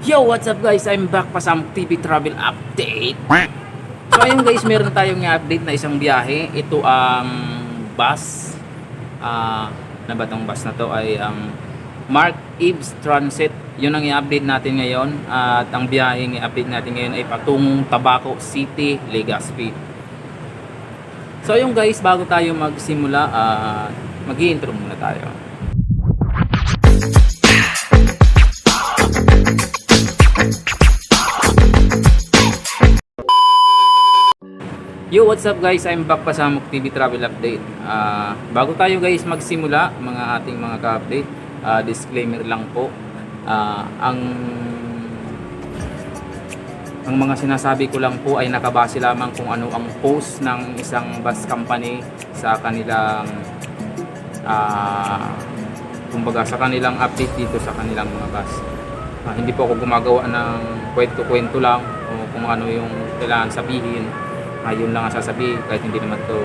Yo, what's up guys? I'm back pa sa TV Travel Update. So ayun guys, meron tayong update na isang biyahe. Ito ang bus. Na ba tong bus na to ay ang Mark Eves Transit. Yun ang i-update natin ngayon. At ang biyaheng i-update natin ngayon ay patungong Tabaco City, Legazpi. So ayun guys, bago tayo magsimula, mag-i-intro muna tayo. Yo, what's up guys? I'm back pa sa Muk TV Travel Update. Bago tayo guys magsimula, ating mga ka-update, disclaimer lang po. Ang mga sinasabi ko lang po ay nakabase lamang kung ano ang post ng isang bus company sa kanilang kumbaga sa kanilang update dito sa kanilang mga bus. Hindi po ako gumagawa ng kwento-kwento lang o kung ano yung kailangan sabihin. Yun lang ang sasabihin kahit hindi naman to.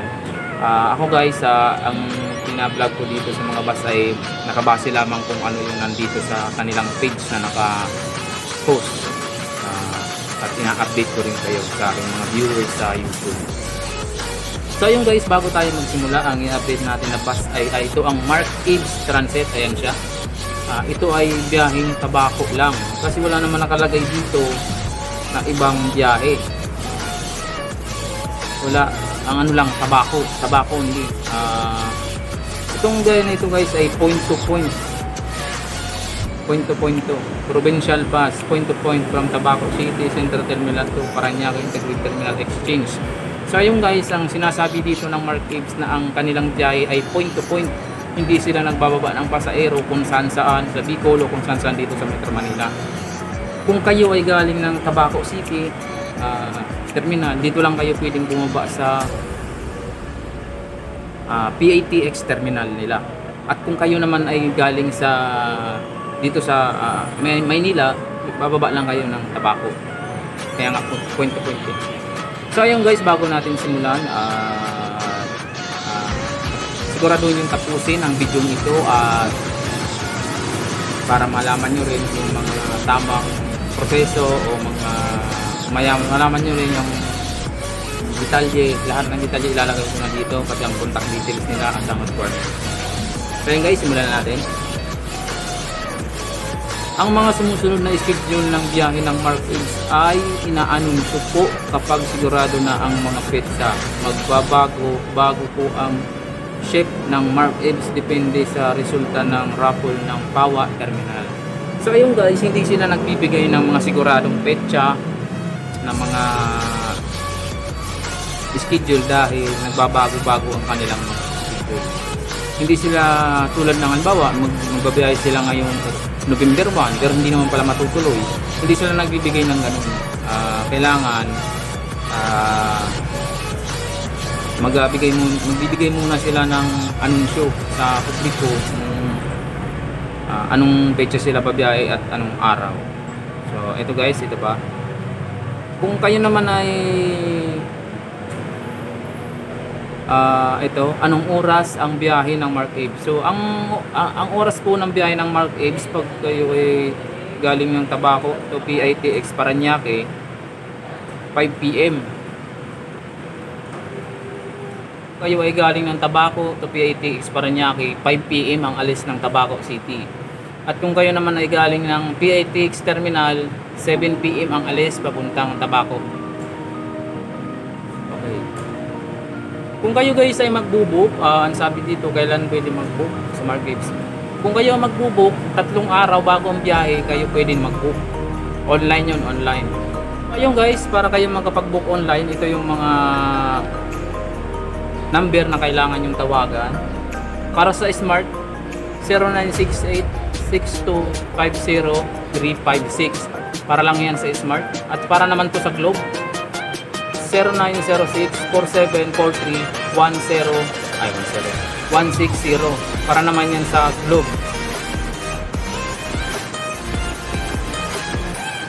Ako guys, ang pina-vlog ko dito sa mga bus ay nakabase lamang kung ano yung nandito sa kanilang page na naka-post. At ina-update ko rin kayo sa aking mga viewers sa YouTube. So yung guys, bago tayo magsimula, ang i-update natin na bus ay ito ang Mark Eves Transit. Ayan siya. Ito ay biyaheng Tabaco lang kasi wala naman nakalagay dito na ibang biyahe. Wala, ang ano lang, Tabaco hindi. Itong gaya na ito guys ay point to point to provincial bus, point to point from Tabaco City Central Terminal to Parañaque Integrated Terminal Exchange. So ayun guys, ang sinasabi dito ng Mark Eves na ang kanilang biyahe ay point to point. Hindi sila nagbababa ng pasahero kung saan sa Bicol o kung saan dito sa Metro Manila. Kung kayo ay galing ng Tabaco City terminal, dito lang kayo pwedeng bumaba sa PATX terminal nila. At kung kayo naman ay galing sa dito sa Maynila, bababa lang kayo ng Tabaco. Kaya nga point to point. So ayun guys, bago natin simulan, siguraduhin yung tapusin ang video nito at para malaman nyo rin yung mga tamang proseso o malaman nyo rin yung detalye, lahat ng detalye ilalagay ko na dito, pati ang contact details nila at ang hotspot. So yun guys, simulan na natin. Ang mga sumusunod na schedule ng biyahe ng Mark Eves ay inaanunsyo po kapag sigurado na ang mga petsa. Bago po ang shape ng Mark Eves depende sa resulta ng raffle ng PAWA Terminal. So ayun guys, hindi sila nagbibigay ng mga siguradong petsa na mga schedule dahil nagbabago-bago ang kanilang mga schedule. Hindi sila tulad ng halimbawa, magbabiyahe sila ngayong November 1 pero hindi naman pala matutuloy. Hindi sila nagbibigay ng ganun. Kailangan magbibigay muna sila ng anunsyo sa publiko anong petsa sila babiyahe at anong araw. So ito guys, ito pa. Kung kayo naman ay anong oras ang biyahe ng Mark Eves? So ang oras po ng biyahe ng Mark Eves pag kayo ay galing ng Tabaco to PITX Parañaque, 5 PM. Kayo ay galing ng Tabaco to PITX Parañaque, 5 PM ang alis ng Tabaco City. At kung kayo naman ay galing ng PITX Terminal, 7 PM ang alis papuntang Tabaco. Okay. Kung kayo guys ay magbubook, ang sabi dito kailan pwede magbook sa Mark Eves. Kung kayo magbubook, 3 araw bago ang biyahe, kayo pwede magbook. Online yun, online. Ayun guys, para kayo makapag-book online, ito yung mga number na kailangan yung tawagan. Para sa Smart, 0968-6250-356. Para lang yan sa Smart. At para naman to sa Globe, 0906-4743-160. Para naman yan sa Globe.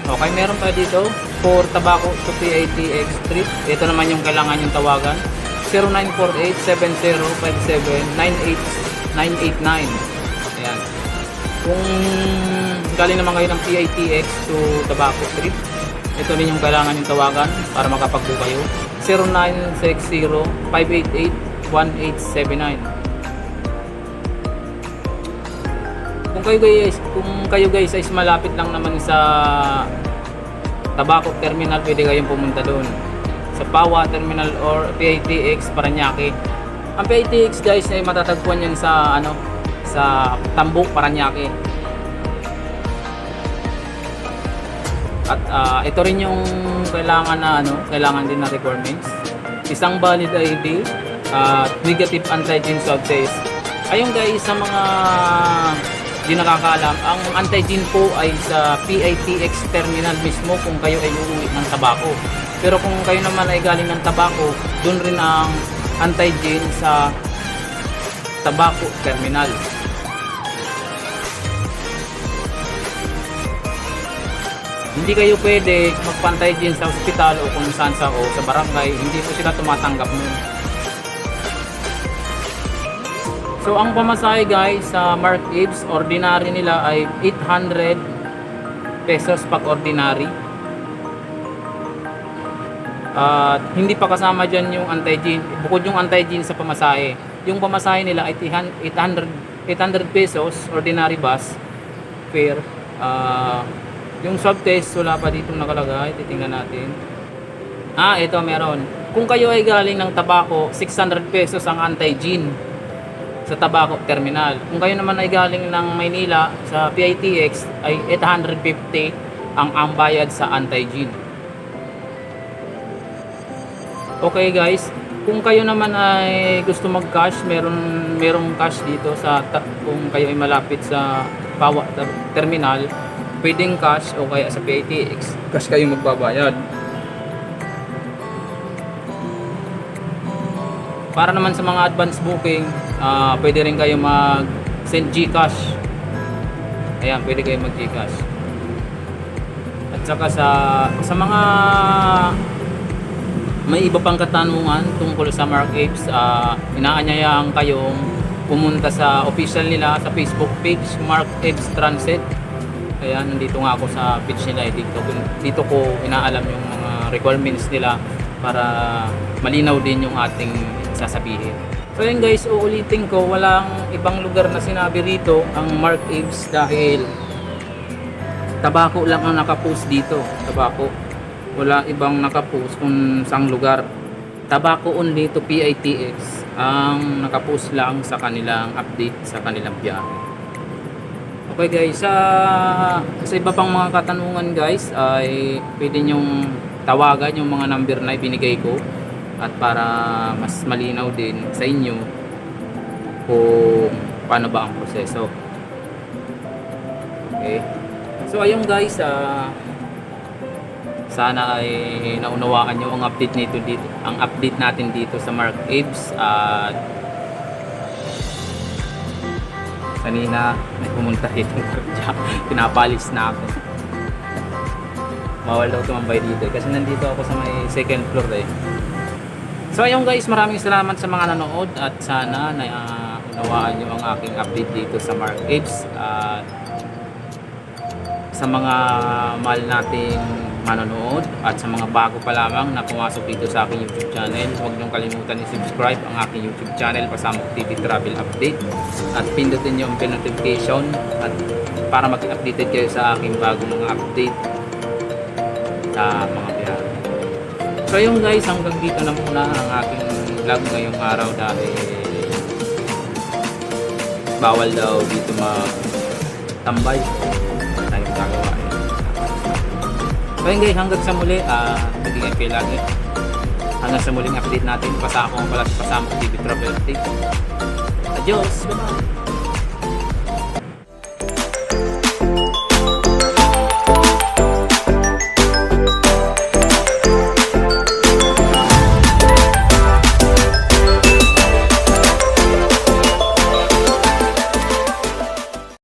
Okay, meron pa dito for Tabaco to PITX trip. Ito naman yung kailangan yung tawagan, 0948-7057-989. Ayan. Kung galing naman kayo ng PITX to Tabaco Street, ito rin yung kailangan yung tawagan para makapag-book kayo. 0960-588-1879. Kung kayo guys ay malapit lang naman sa Tabaco Terminal, pwede kayong pumunta doon sa Pawa Terminal or PITX Parañaque. Ang PITX guys ay matatagpuan yan sa sa Tambok, Parañaque. At ito rin yung kailangan din na requirements. Isang valid ID at negative antigen swab test. Ayun guys, sa mga di nakakaalam, ang antigen po ay sa PITX terminal mismo kung kayo ay uuwi ng Tabaco. Pero kung kayo naman ay galing ng Tabaco, doon rin ang antigen sa Tabaco terminal. Hindi kayo pwede magpa-antigen sa ospital o kung saan sa barangay, hindi po sila tumatanggap nun. So ang pamasahe guys sa Mark Ives, ordinary nila ay 800 pesos pag ordinary. At hindi pa kasama dyan yung antigen, bukod yung antigen sa pamasahe. Yung pamasahe nila ay 800 pesos ordinary bus fare. Yung swab test wala pa dito nakalagay, titingnan natin. Ito meron. Kung kayo ay galing ng Tabaco, 600 pesos ang antigen sa Tabaco Terminal. Kung kayo naman ay galing ng Maynila sa PITX ay 850 ang bayad sa antigen. Okay guys, kung kayo naman ay gusto mag-cash, merong cash dito kung kayo ay malapit sa Pawa Terminal, pwedeng cash o kaya sa PITX. Cash kayo magbabayad. Para naman sa mga advance booking, pwede rin kayo mag-send GCash. Ayan, pwede kayo mag-GCash. At saka sa mga may iba pang katanungan tungkol sa Mark Ives, inaanyayahan kayong pumunta sa official nila sa Facebook page, Mark Ives Transit. Ayan, nandito nga ako sa page nila. Dito ko inaalam yung mga requirements nila para malinaw din yung ating sasabihin. So yun guys, uulitin ko, walang ibang lugar na sinabi rito ang Mark Ives dahil Tabaco lang ang nakapost dito. Tabaco, wala ibang nakapost kung saang lugar. Tabaco only to PITX ang nakapost lang sa kanilang update sa kanilang biyahe. Okay guys, sa iba pang mga katanungan guys ay pwede nyong tawagan yung mga number na ibinigay ko at para mas malinaw din sa inyo kung paano ba ang proseso. Okay. So ayun guys, sana ay naunawaan nyo ang update dito, ang update natin dito sa Mark Ives. At kanina may pumunta dito, pinapalis na ako. Bawal daw tumambay dito kasi nandito ako sa may second floor eh. So ayun guys, maraming salamat sa mga nanood at sana na unawaan nyo ang aking update dito sa Mark Ives. At sa mga mahal nating manonood at sa mga bago pa lamang na pumasok dito sa aking YouTube channel, huwag niyong kalimutan i-subscribe ang aking YouTube channel, Pasamok TV Travel Update, at pindutin niyo ang bell notification at para mag-updated kayo sa aking bagong mga update sa mga biyahe. So yun guys, hanggang dito na muna ang aking vlog ngayong araw dahil bawal daw dito magtambay. Tayong gagawa. So yun guys, hanggang sa muli, maging MP lagi. Hanggang sa muling update natin, pasa ako pala sa Pasamok TV Travel Update. Adios! Bye-bye!